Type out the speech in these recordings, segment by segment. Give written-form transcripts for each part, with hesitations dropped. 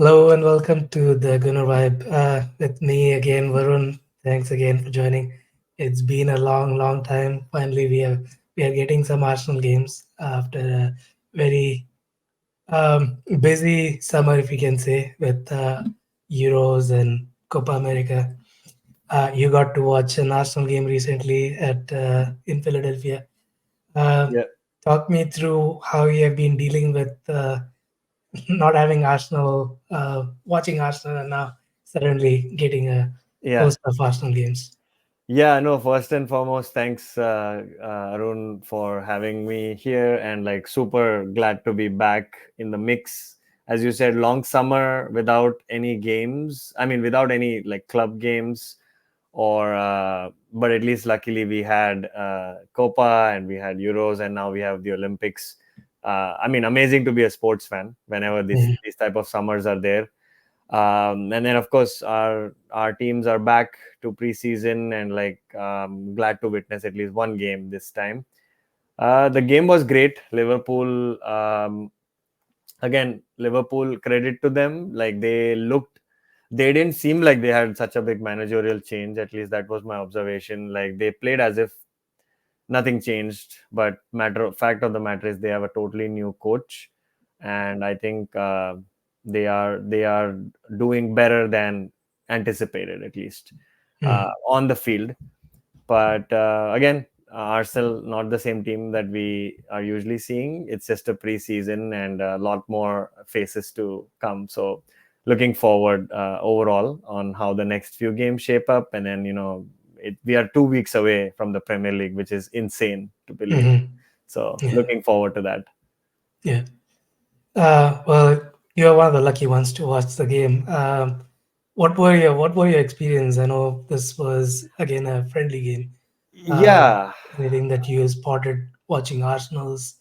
Hello and welcome to the Gunner Vibe. With me again, Varun. Thanks again for joining. It's been a long time. Finally, we are getting some Arsenal games after a very busy summer, if you can say, with Euros and Copa America. You got to watch an Arsenal game recently at in Philadelphia. Uh, Yeah, Talk me through how you have been dealing with. Not having Arsenal, watching Arsenal, and now suddenly getting a yeah, host of Arsenal games. yeah. No, first and foremost, thanks, Arun, for having me here, and like super glad to be back in the mix. As you said, long summer without any games. I mean, without any like club games, or but at least luckily we had Copa and we had Euros, and now we have the Olympics. I mean, amazing to be a sports fan whenever Mhm. these type of summers are there. And then of course our teams are back to preseason, and like glad to witness at least one game this time. The game was great. Liverpool, again, Liverpool, credit to them, like they didn't seem like they had such a big managerial change. At least that was my observation. Like they played as if nothing changed, but matter of fact of the matter is they have a totally new coach, and I think they are doing better than anticipated, at least Mhm. on the field. But again, Arsenal not the same team that we are usually seeing. It's just a preseason and a lot more faces to come. So looking forward overall on how the next few games shape up, and then we are 2 weeks away from the Premier League, which is insane to believe. Mhm. So Yeah, looking forward to that. yeah. Well, you're one of the lucky ones to watch the game. What were your experience? I know this was again a friendly game. Yeah, Anything that you spotted watching Arsenal's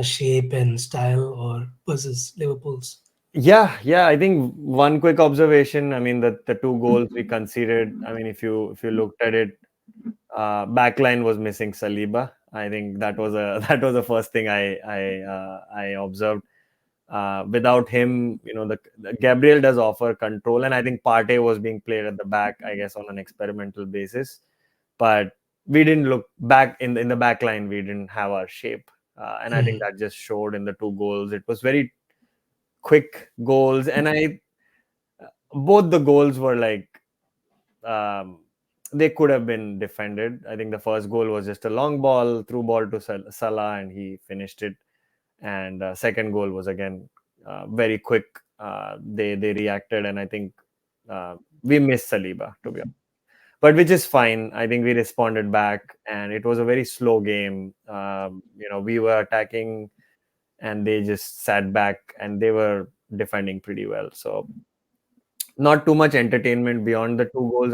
shape and style or versus Liverpool's? yeah. I think one quick observation. I mean, the two goals we conceded. I mean, if you looked at it, backline was missing Saliba. I think that was a that was the first thing I observed. Without him, the Gabriel does offer control, and I think Partey was being played at the back, I guess, on an experimental basis. But we didn't look back in the back line. We didn't have our shape, and I think Mhm. that just showed in the two goals. It was very quick goals, and I both the goals were like um, they could have been defended. I think the first goal was just a long ball, through ball to Salah, and he finished it. And second goal was again very quick. They reacted, and I think we missed Saliba, to be honest. But which is fine. I think we responded back, and it was a very slow game. We were attacking, and they just sat back, and they were defending pretty well. So not too much entertainment beyond the two goals.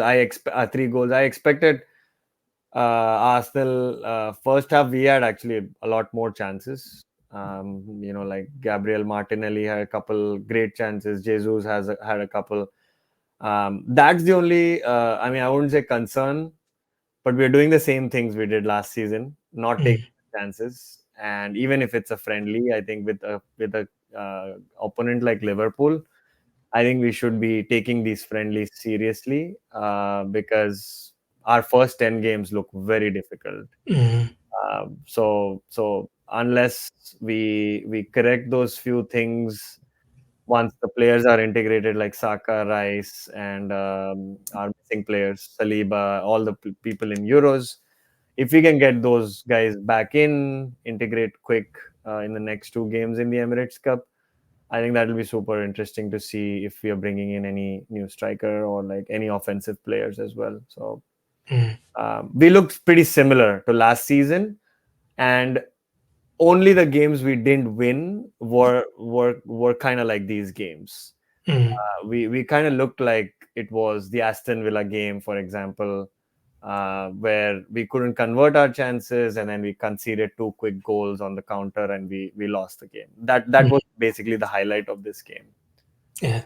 Three goals. I expected Arsenal, first half we had actually a lot more chances. Like Gabriel Martinelli had a couple great chances. Jesus had a couple. That's the only. I mean, I wouldn't say concern, but we're doing the same things we did last season, not taking Mhm. chances. And even if it's a friendly, I think with a opponent like Liverpool, I think we should be taking these friendlies seriously, because our first 10 games look very difficult. Mhm. So unless we correct those few things, once the players are integrated, like Saka, Rice, and our missing players, Saliba, all the people in Euros, if we can get those guys back in, integrate quick in the next two games in the Emirates Cup, I think that'll be super interesting to see if we are bringing in any new striker or like any offensive players as well. So Mhm. we looked pretty similar to last season, and only the games we didn't win were kind of like these games. Mhm. We kind of looked like it was the Aston Villa game, for example, where we couldn't convert our chances, and then we conceded two quick goals on the counter, and we lost the game. That Mhm. was basically the highlight of this game. Yeah.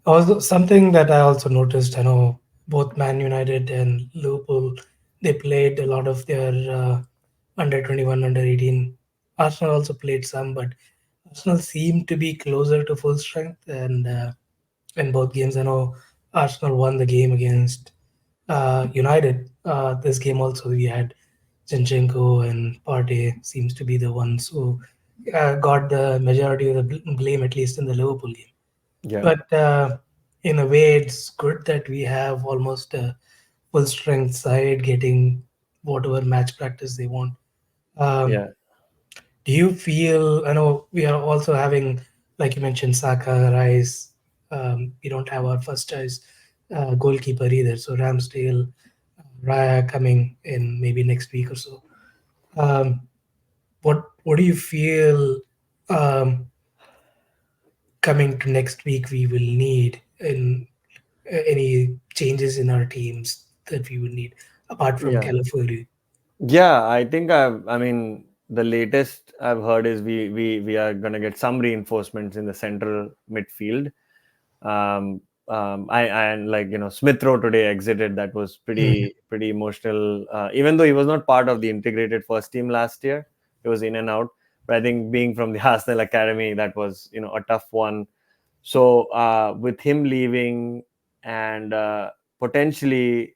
Also, something that I also noticed, I know both Man United and Liverpool, they played a lot of their under 21, under 18. Arsenal also played some, but Arsenal seem to be closer to full strength, and in both games, I know Arsenal won the game against United. This game also we had Zinchenko and Partey seems to be the ones who got the majority of the blame, at least in the Liverpool game. Yeah, But in a way, it's good that we have almost a full strength side getting whatever match practice they want. Um, yeah, do you feel? I know we are also having, like you mentioned, Saka, Rice. We don't have our first choice goalkeeper either. So Ramsdale, Raya coming in maybe next week or so. Um, what do you feel coming to next week we will need in any changes in our teams that we would need apart from yeah. Califury? Yeah, I think I mean, the latest I've heard is we are gonna get some reinforcements in the central midfield. Um, and like Smith Rowe today exited. That was Mhm, pretty emotional. Even though he was not part of the integrated first team last year, he was in and out. But I think being from the Arsenal academy, that was a tough one. So with him leaving and potentially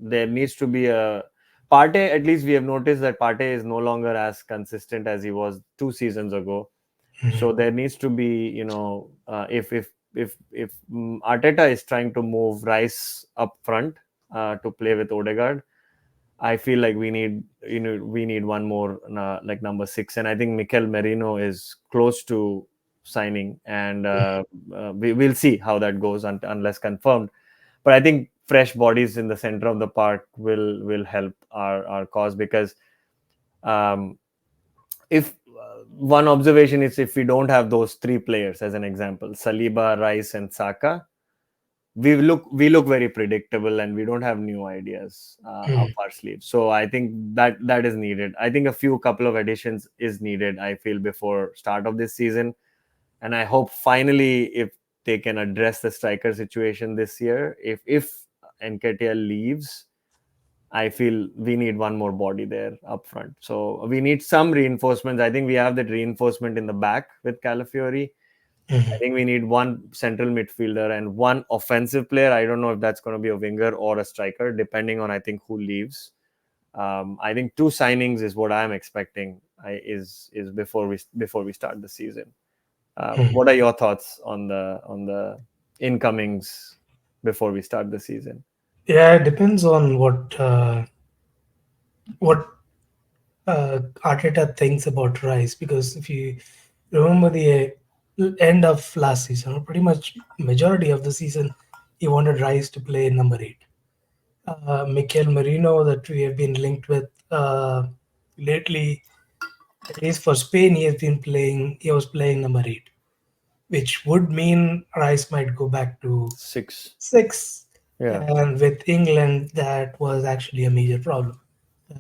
there needs to be a Partey. At least we have noticed that Partey is no longer as consistent as he was 2 seasons ago. mhm, So there needs to be, if Arteta is trying to move Rice up front to play with Odegaard, I feel like we need one more like number six, and I think Mikel Merino is close to signing, and we'll see how that goes unless confirmed. But I think fresh bodies in the center of the park will help our cause, because um, if one observation is, if we don't have those three players, as an example, Saliba, Rice, and Saka, we look very predictable, and we don't have new ideas up mhm, our sleeves. So I think that is needed. I think a few couple of additions is needed, I feel, before start of this season. And I hope finally, if they can address the striker situation this year, if Nketiah leaves, I feel we need one more body there up front. So we need some reinforcements. I think we have that reinforcement in the back with Calafiori. I mhm, think we need one central midfielder and one offensive player. I don't know if that's going to be a winger or a striker, depending on, I think, who leaves. I think two signings is what I'm expecting. Is before we start the season. mhm. What are your thoughts on the incomings before we start the season? Yeah, it depends on what Arteta thinks about Rice, because if you remember the end of last season, or pretty much majority of the season, he wanted Rice to play number eight. Mikel Merino that we have been linked with lately, at least for Spain, he has been playing. He was playing number eight, which would mean Rice might go back to Six. six. Yeah. And with England, that was actually a major problem.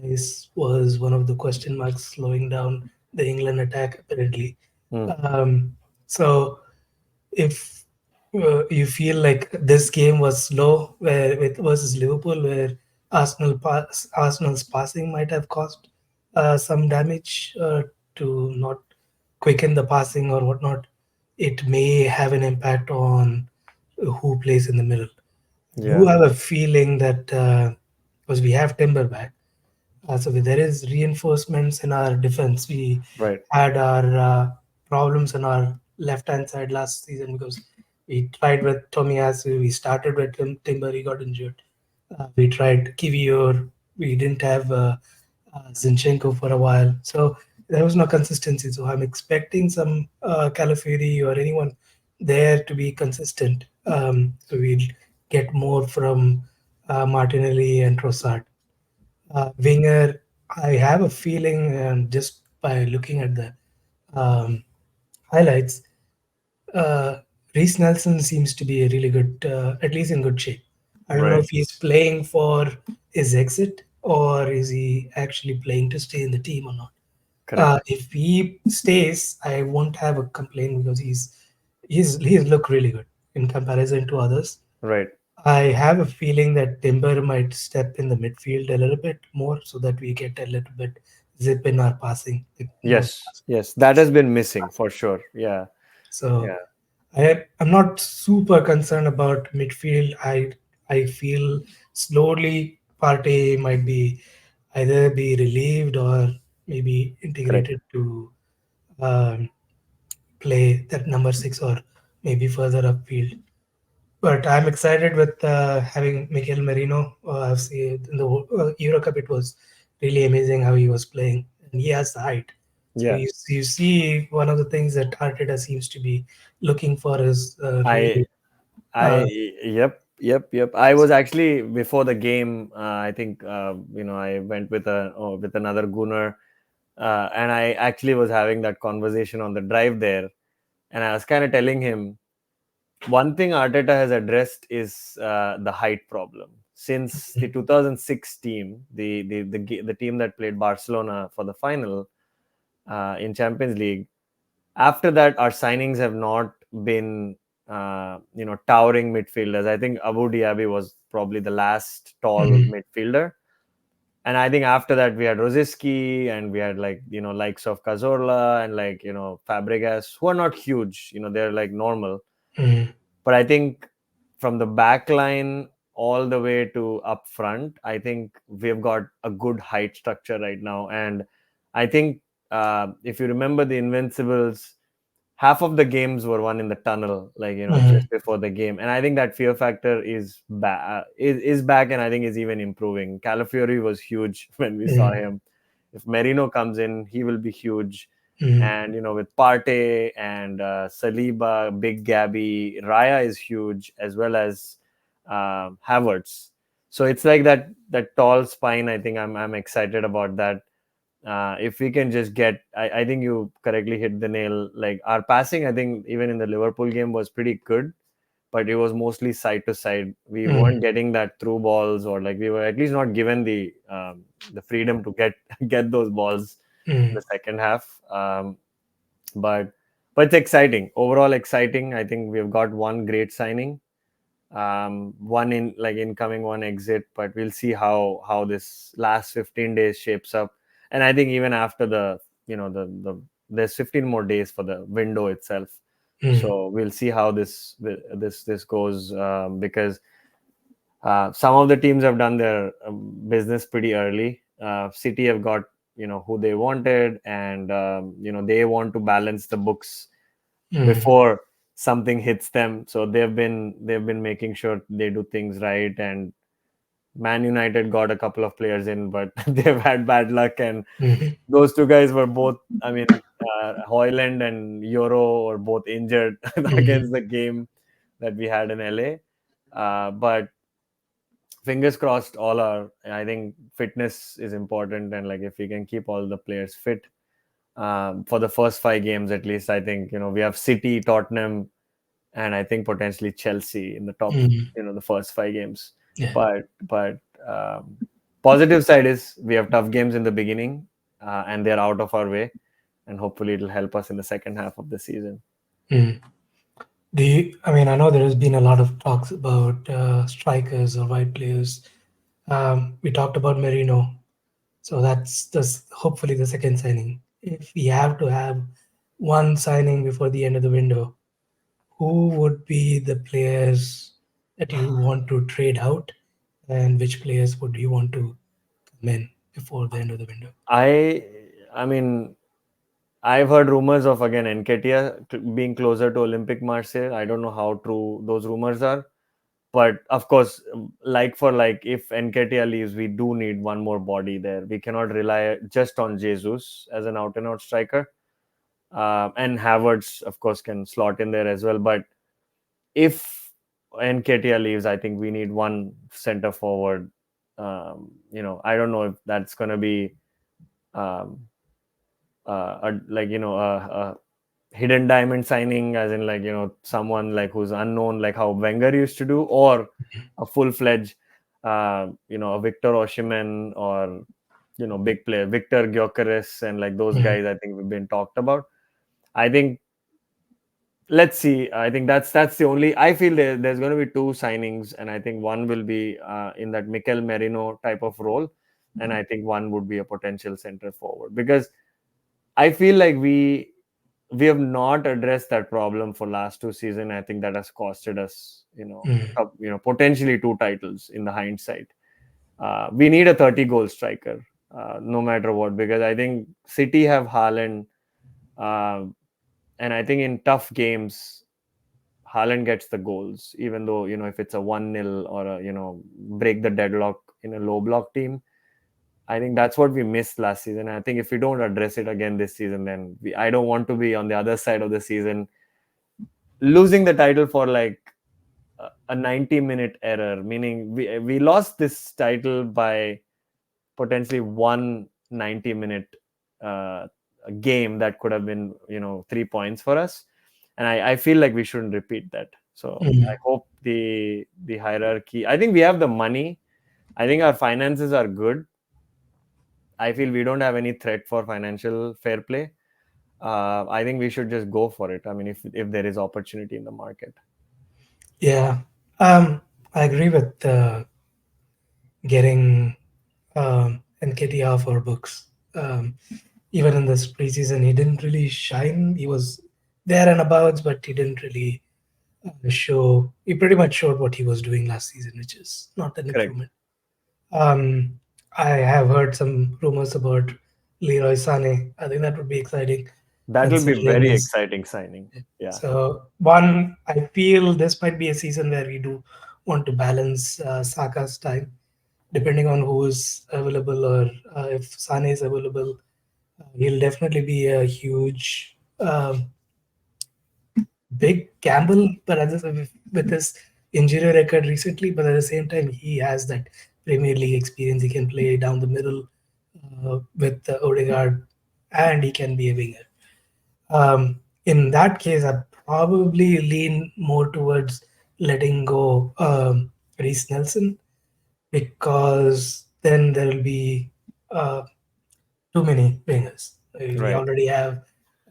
This was one of the question marks slowing down the England attack, apparently. Mm. So if you feel like this game was slow where with versus Liverpool, where Arsenal's passing might have caused some damage to not quicken the passing or whatnot, it may have an impact on who plays in the middle. I do Yeah. have a feeling that because we have Timber back, so there is reinforcements in our defense. We Right. had our problems on our left hand side last season because we tried with Tomiyasu. We started with Timber. He got injured. We tried Kivior. We didn't have Zinchenko for a while. So there was no consistency. So I'm expecting some Calafiori or anyone there to be consistent. So we'll get more from Martinelli and Trossard. Winger, I have a feeling, just by looking at the um, highlights, uh, Reece Nelson seems to be a really good, at least in good shape. I don't know Right. if he's playing for his exit or is he actually playing to stay in the team or not. Correct. If he stays, I won't have a complaint because he's looked really good in comparison to others. Right. I have a feeling that Timber might step in the midfield a little bit more so that we get a little bit zip in our passing, like more Yes, yes, that has been missing for sure. Yeah, so yeah, I'm not super concerned about midfield. I feel slowly Partey might be either be relieved or maybe correct. integrated to um, play that number six or maybe further upfield. But I'm excited with having Miguel Merino. I've seen in the Euro Cup, it was really amazing how he was playing, and he has the height. So Yeah, you see, one of the things that Arteta seems to be looking for is I really. I Uh, yep. I was actually before the game. I think I went with with another Gunner, and I actually was having that conversation on the drive there, and I was kind of telling him one thing Arteta has addressed is the height problem. Since the 2006 team, the team that played Barcelona for the final in Champions League, after that our signings have not been towering midfielders. I think Abu Dhabi was probably the last tall mhm, midfielder, and I think after that we had Rosiski and we had like likes of Cazorla and like Fabregas, who are not huge, they're like normal. mhm, But I think from the back line all the way to up front, I think we've got a good height structure right now. And I think if you remember the Invincibles, half of the games were won in the tunnel, like mhm, just before the game. And I think that fear factor is back, and I think is even improving. Calafiori was huge when we saw mhm, him. If Merino comes in, he will be huge. mhm, And with Partey and Saliba, Big Gabby, Raya is huge, as well as Havertz. So it's like that tall spine. I think I'm excited about that. If we can just get, I think you correctly hit the nail. Like our passing, I think even in the Liverpool game was pretty good, but it was mostly side to side. We mhm, weren't getting that through balls, or like we were at least not given the freedom to get get those balls in mhm, the second half. But but it's exciting, overall exciting. I think we've got one great signing, one in like incoming, one exit, but we'll see how this last 15 days shapes up. And I think even after the there's 15 more days for the window itself, mhm, so we'll see how this goes, because some of the teams have done their business pretty early. City have got who they wanted, and they want to balance the books mhm, before something hits them. So they've been making sure they do things right. And Man United got a couple of players in, but they've had bad luck. And mhm, those two guys were both, I mean, Hoyland and Euro were both injured mhm, against the game that we had in LA. But fingers crossed, all are. I think fitness is important, and like if we can keep all the players fit for the first 5 games at least, I think we have City, Tottenham, and I think potentially Chelsea in the top, mhm. the first 5 games. Yeah. But positive side is we have tough games in the beginning, and they're out of our way, and hopefully it'll help us in the second half of the season. Mhm. I mean, I know there has been a lot of talks about strikers or wide players. We talked about Merino, so that's hopefully the second signing. If we have to have one signing before the end of the window, who would be the players that you want to trade out, and which players would you want to come in before the end of the window? I I mean, I've heard rumors of again Enketia being closer to Olympic Marseille. I don't know how true those rumors are, but of course, like for like, if Enketia leaves, we do need one more body there. We cannot rely just on Jesus as an out and out striker. And Havertz, of course, can slot in there as well. But if Nketiah leaves, I think we need one center forward. I don't know if that's going to be um, a hidden diamond signing, as in like someone like who's unknown, like how Wenger used to do, or a full fledged, a Victor Osimhen, or big player Victor Gyökeres, and like those Mhm, guys. I think we've been talked about. I think let's see. I think that's the only. I feel there's going to be two signings, and I think one will be in that Mikel Merino type of role, and I think one would be a potential center forward, because I feel like we have not addressed that problem for last two season. I think that has costed us, Mm, potentially two titles in the hindsight. We need a 30 goal striker, no matter what, because I think City have Haaland, uh, and I think in tough games, Haaland gets the goals, even though, if it's a 1-0 or break the deadlock in a low block team. I think that's what we missed last season. I think if we don't address it again this season, then I don't want to be on the other side of the season losing the title for like a 90-minute error, meaning we lost this title by potentially one 90-minute uh, game that could have been 3 points for us, and I feel like we shouldn't repeat that. So I mm. hope the hierarchy. I think we have the money. I think our finances are good. I feel we don't have any threat for financial fair play. I think we should just go for it. I mean, if there is opportunity in the market. Yeah, I agree with getting Nketiah off our books. Even in this preseason, he didn't really shine. He was there and abouts, but he didn't really show. He pretty much showed what he was doing last season, which is not an Correct. improvement. Um, I have heard some rumors about Leroy Sané. I think that would be exciting, That will be considering very his. exciting signing. Yeah. So one, I feel this might be a season where we do want to balance Saka's time, depending on who's available, or if Sane is available, he'll definitely be a huge, big gamble. But with his injury record recently, but at the same time, he has that Premier League experience. He can play down the middle with Odegaard, and he can be a winger. In that case, I probably lean more towards letting go Reece Nelson, because then there will be uh, too many wingers. We Right. already have,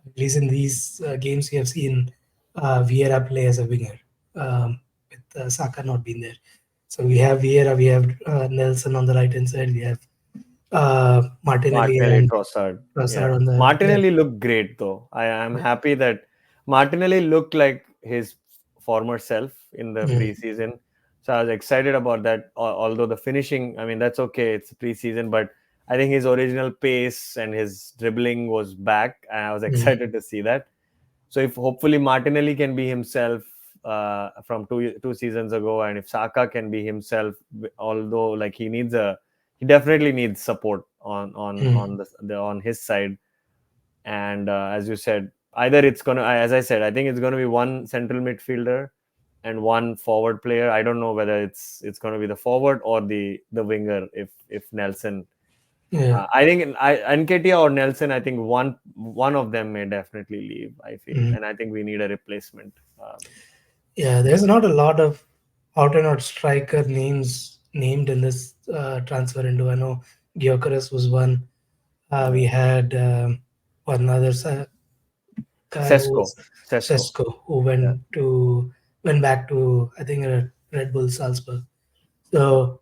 at least in these games, we have seen Vieira play as a winger, with Saka not being there. So we have Vieira, we have Nelson on the right hand side, we have Martinelli Martinelli, and Trossard. Yeah. Trossard on the left. Martinelli looked great though. I am Yeah. happy that Martinelli looked like his former self in the Mm, preseason. So I was excited about that. Although the finishing, I mean, that's okay. It's preseason, but I think his original pace and his dribbling was back, and I was mm, excited to see that. So if hopefully Martinelli can be himself from two seasons ago, and if Saka can be himself, although like he definitely needs support on mm. on his side. And as you said, either it's gonna, as I said, I think it's gonna be one central midfielder and one forward player. I don't know whether it's gonna be the forward or the winger if Nelson. Yeah. I think Nketiah or Nelson. I think one of them may definitely leave. I feel, Mm. and I think we need a replacement. Yeah, there's not a lot of out and out striker names named in this transfer window. I know Gyökeres was one. We Right. had one other guy who Sesko, was Sesko. Sesko, who Yeah. went back to, I think, Red Bull Salzburg. So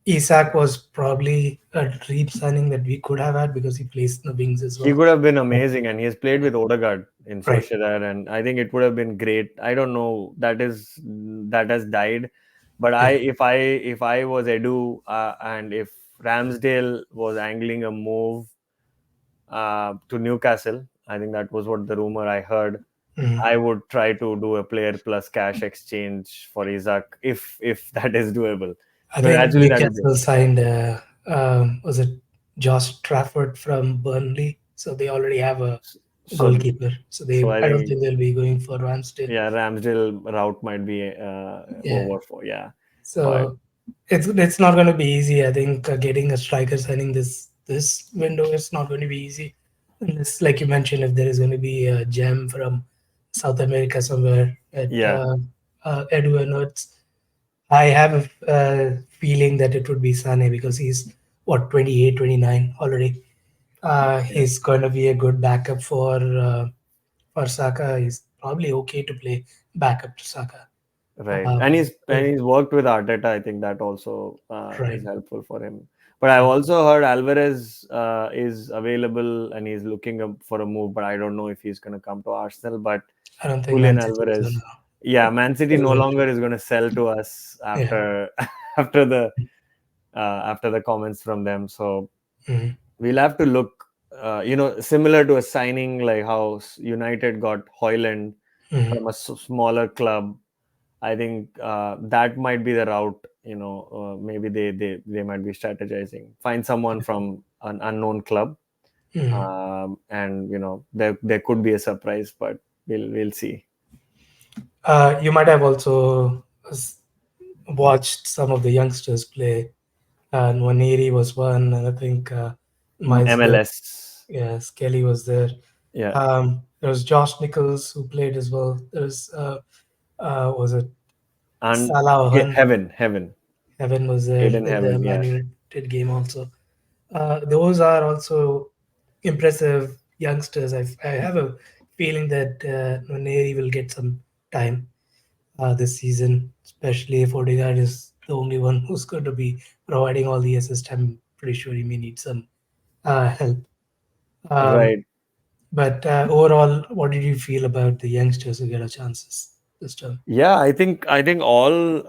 Isak was probably a dream signing that we could have had because he plays in the wings as He well. could have been But, amazing, and he has played with Odegaard in right. Sociedad, and I think it would have been great. I don't know, that has died, but Yeah. if I was Edu, and if Ramsdale was angling a move to Newcastle, I think that was what the rumor I heard. Mm. I would try to do a player plus cash exchange for Isaac if that is doable, I because think actually that would be Newcastle signed, was it Josh Trafford from Burnley? So they already have a so. goalkeeper. So So I I don't think, think they'll be going for Ramsdale. yeah, Ramsdale route might be Yeah. over for, yeah, but So it's not going to be easy. I think getting a striker signing this window is not going to be easy, unless, like you mentioned, if there is going to be a gem from South America somewhere at yeah, Edu and Ertz. I have a feeling that it would be Sane because he's what, 28, 29 already. yeah, He's going to be a good backup for Saka. He's probably okay to play backup to Saka. Right, Um, and he's worked with Arteta. I think that also is right. helpful for him. But I've also heard Alvarez is available and he's looking up for a move. But I don't know if he's going to come to Arsenal. But I don't think Julian Man City is Alvarez, yeah, gonna Man City sell no him. longer is going to sell to us Yeah. after after the after the comments from them. So Mm, we'll have to look, similar to a signing like how United got Hoyland mm, from a smaller club. I think that might be the route. Maybe they might be strategizing. Find someone from an unknown club, mm. and there could be a surprise, but we'll see. You might have also watched some of the youngsters play, and Waneri was one, and I think Miles Lewis, MLS, yes, Kelly was there. yeah, There was Josh Nichols who played as well. There's was it and Salah or Hun? heaven, Heaven was there Aiden in the Heaven, Man yeah, United game also. Those are also impressive youngsters. I have a feeling that Nwaneri will get some time this season, especially if Odegaard is the only one who's going to be providing all the assists. I'm pretty sure he may need some help. Um, right. but overall, what did you feel about the youngsters who get a chances this term? Yeah, I think all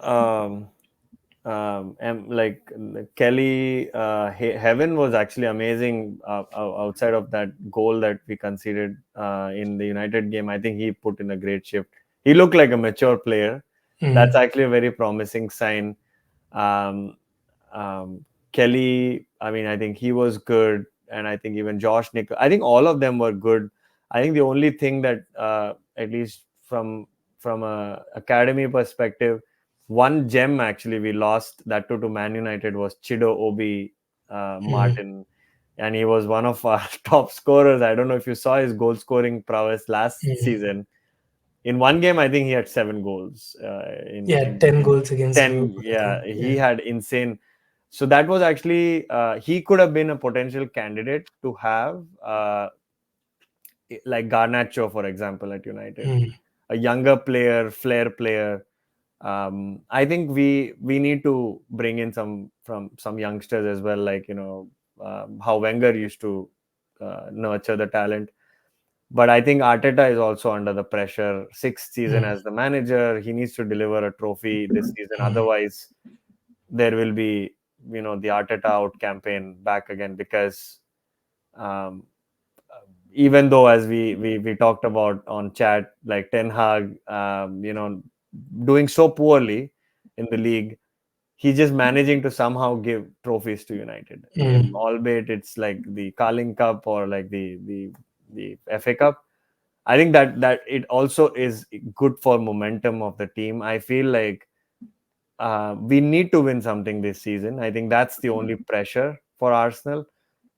like Kelly, Heaven was actually amazing outside of that goal that we conceded in the United game. I think he put in a great shift. He looked like a mature player. That's Mm, actually a very promising sign. Um, um, Kelly, I mean, I think he was good, and I think even Josh Nick, I think all of them were good. I think the only thing that, at least from a academy perspective, one gem actually we lost that to Man United was Chido Obi mm, Martin, and he was one of our top scorers. I don't know if you saw his goal scoring prowess last mm. season. In one game, I think he had 7 goals. Yeah, 10 goals against 10, Liverpool, I yeah, think. he Yeah. had insane. So that was actually he could have been a potential candidate to have like Garnacho, for example, at United, Mm, a younger player, flair player. I think we need to bring in some youngsters as well, like how Wenger used to nurture the talent. But I think Arteta is also under the pressure. Sixth season mm, as the manager, he needs to deliver a trophy this season. mm, Otherwise, there will be the Arteta out campaign back again, because um, even though, as we talked about on chat, like Ten Hag, doing so poorly in the league, he's just managing to somehow give trophies to United. mm, Albeit it's like the Carling Cup or like the FA Cup. I think that it also is good for momentum of the team. I feel like we need to win something this season. I think that's the only pressure for Arsenal,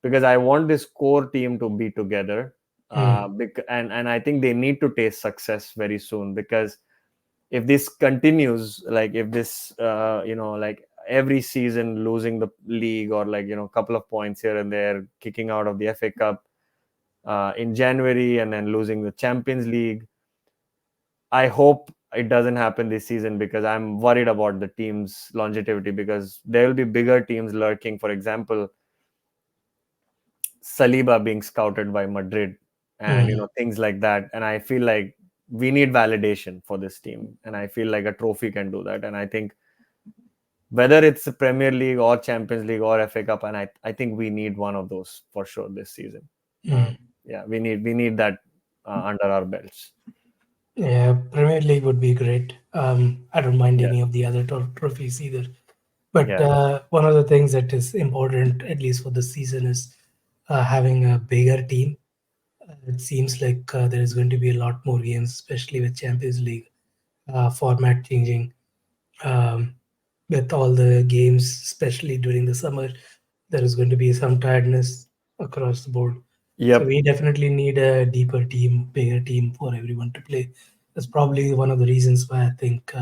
because I want this core team to be together. mm, And I think they need to taste success very soon, because if this continues, like if this like every season losing the league, or like a couple of points here and there, kicking out of the FA Cup in January, and then losing the Champions League, I hope it doesn't happen this season, because I'm worried about the team's longevity, because there will be bigger teams lurking. For example, Saliba being scouted by Madrid, and mm, things like that. And I feel like we need validation for this team, and I feel like a trophy can do that. And I think whether it's the Premier League or Champions League or FA Cup, and I think we need one of those for sure this season. mm. Yeah, we need that under our belts. Yeah, Premier League would be great. I don't mind Yeah, any of the other trophies either. But yeah, one of the things that is important, at least for this season, is having a bigger team. It seems like there is going to be a lot more games, especially with Champions League format changing. Um, with all the games, especially during the summer, there is going to be some tiredness across the board. So yep. we definitely need a deeper team, bigger team for everyone to play. That's probably one of the reasons why I think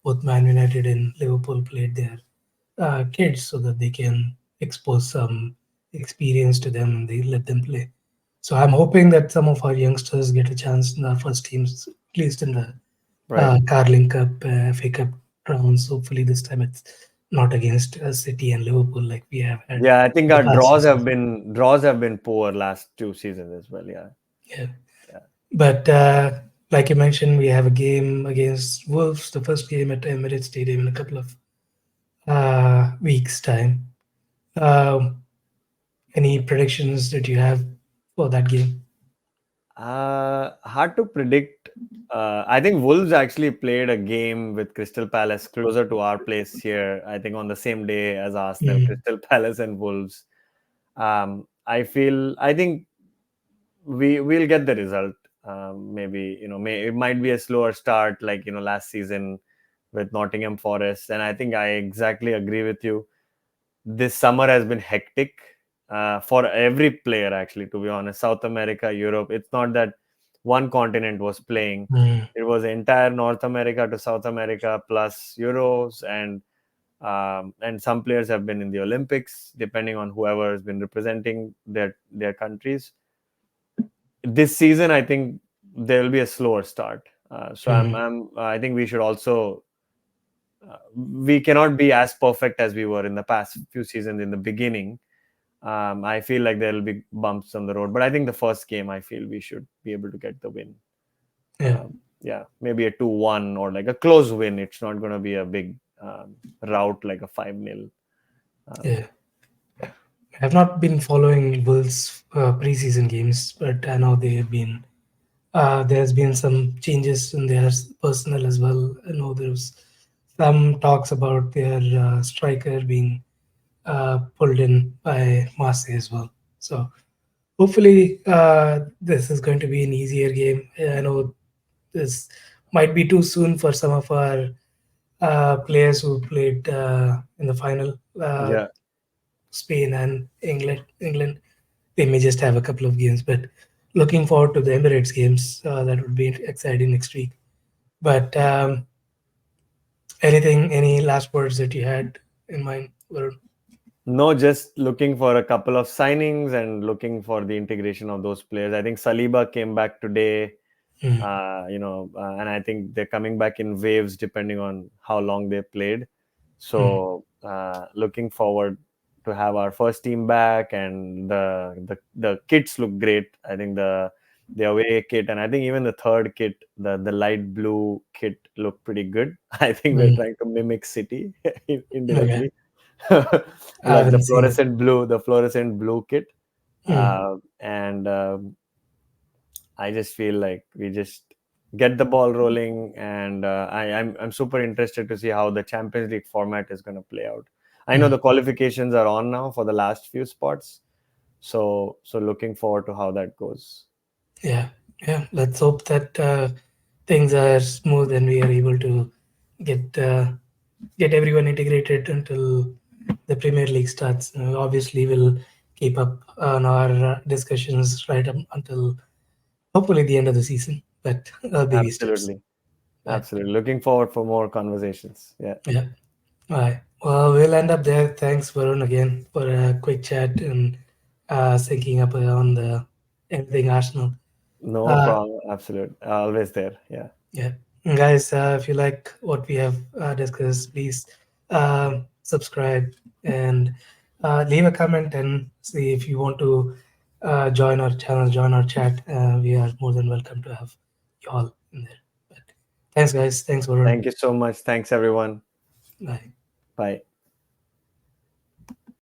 both Man United and Liverpool played their kids so that they can expose some experience to them and they let them play. So I'm hoping that some of our youngsters get a chance in our first teams, at least in the Right. Carling Cup, FA Cup rounds. Hopefully this time it's not against City and Liverpool like we have had Yeah, I think in the our past seasons. draws have been poor last two seasons as well. Yeah. Yeah. Yeah. But like you mentioned, we have a game against Wolves, the first game at Emirates Stadium in a couple of weeks' time. Um, any predictions that you have for that game? Hard to predict. I think Wolves actually played a game with Crystal Palace closer to our place here. I think on the same day as Arsenal, Mm, Crystal Palace and Wolves. I think we'll get the result. Maybe it might be a slower start, like last season with Nottingham Forest. And I think I exactly agree with you. This summer has been hectic for every player, actually, to be honest. South America, Europe. It's not that one continent was playing. mm, It was entire North America to South America plus Euros, and some players have been in the Olympics, depending on whoever has been representing their countries. This season, I think there will be a slower start. So mm, I think we should also we cannot be as perfect as we were in the past few seasons in the beginning. I feel like there will be bumps on the road, but I think the first game, I feel we should be able to get the win. yeah, Um, yeah, maybe a 2-1 or like a close win. It's not going to be a big rout like a 5-0. Um, yeah. I've not been following Wolves preseason games, but I know they have been. There's been some changes in their personnel as well. I know there's some talks about their striker being pulled in by Marseille as well. So hopefully this is going to be an easier game. I know this might be too soon for some of our players who played in the final, yeah, Spain and England. England, they may just have a couple of games, but looking forward to the Emirates games. That would be exciting next week. But any last words that you had in mind? Varun? no, just looking for a couple of signings and looking for the integration of those players. I think Saliba came back today. Mm, And I think they're coming back in waves depending on how long they played. mm, So looking forward to have our first team back, and the kits look great. I think the away kit, and I think even the third kit, the light blue kit, looked pretty good. I think we're mm. trying to mimic City Okay, indirectly, I like haven't seen it. the fluorescent blue kit, Mm, and I just feel like we just get the ball rolling, and I'm super interested to see how the Champions League format is going to play out. I know mm. the qualifications are on now for the last few spots, so looking forward to how that goes. Yeah, yeah. Let's hope that things are smooth and we are able to get get everyone integrated until the Premier League starts. Obviously, we'll keep up on our discussions right up until hopefully the end of the season, but baby steps. Absolutely, But absolutely. Looking forward for more conversations. Yeah, yeah, all right. Well, we'll end up there. Thanks, Varun, again for a quick chat and syncing up on the everything Arsenal. no Uh, problem. Absolute, always there. Yeah. Yeah. Guys, if you like what we have discussed, please subscribe and leave a comment and see if you want to join our channel, join our chat. We are more than welcome to have you all in there. But thanks, guys. Thanks, Varun. Thank you so much. Thanks everyone. Bye. Bye.